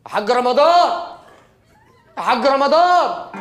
حاج رمضان، يا حاج رمضان.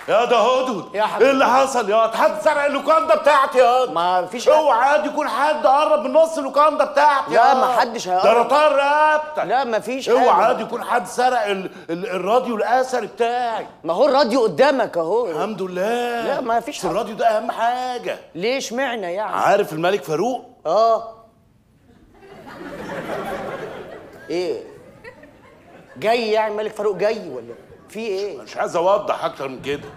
يا ده هدهد، يا حبيبي ايه اللي حصل يا حد سرق اللوكاندا بتاعتي يا ما فيش اوعى عادي يكون حد قرب من نص اللوكاندا بتاعتي لا ما حدش ده هيقرب. انا طار رقبتك. لا ما فيش اوعى حاجه. عادي يكون حد سرق الراديو الاثري بتاعي. ما هو الراديو قدامك اهو. الحمد لله. لا ما فيش حاجه. الراديو ده اهم حاجه. ليه اشمعنى يعني؟ عارف الملك فاروق؟ ايه جاي يعني الملك فاروق جاي ولا في ايه؟ مش عايز اوضح اكتر من كده.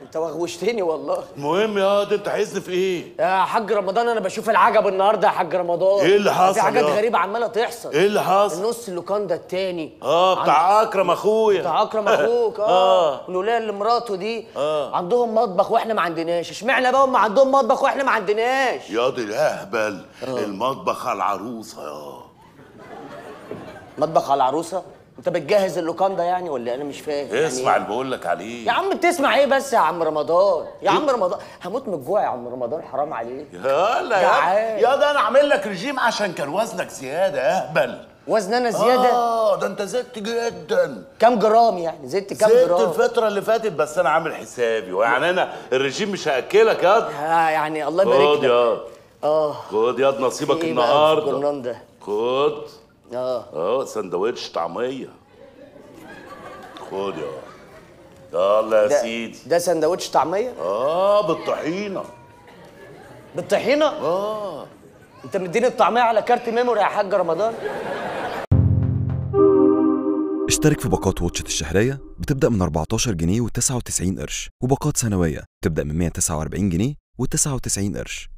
انت وغوشتني والله. المهم يا ده انت عايزني في ايه؟ يا حاج رمضان انا بشوف العجب النهارده يا حاج رمضان. ايه اللي حصل؟ في حاجات يا غريبه عماله تحصل. ايه اللي حصل؟ النص اللوكاندا التاني بتاع اكرم اخويا. بتاع اكرم اخوك والولايه اللي مراته دي عندهم مطبخ واحنا ما عندناش. اشمعنى بقى هم عندهم مطبخ واحنا ما عندناش؟ يا دي الاهبل. المطبخ على العروسه يا مطبخ على العروسه؟ انت بتجهز اللوكاندا يعني ولا انا مش فاهم؟ اسمع يعني اللي بقول لك عليه يا عم بتسمع ايه بس يا عم رمضان؟ يا عم رمضان هموت من الجوع يا عم رمضان، حرام عليك. يلا يا ده انا عامل لك رجيم عشان كان وزنك زياده يا اهبل. وزن انا زياده؟ ده انت زدت جدا. كام جرام يعني؟ زدت كام جرام؟ زدت الفتره اللي فاتت بس انا عامل حسابي، ويعني انا الرجيم مش هاكلك يا يعني الله يبارك لك. خد يا نصيبك إيه النهارده. بقى الجرنان ده؟ خد سندوتش طعميه. خد يلا يا سيدي. ده سندوتش طعميه؟ بالطحينه. بالطحينه؟ انت مديني الطعميه على كارت ميموري يا حاج رمضان؟ اشترك في باقات واتشت الشهرية بتبدأ من 14 جنيه و99 قرش، وباقات سنوية بتبدأ من 149 جنيه و99 قرش.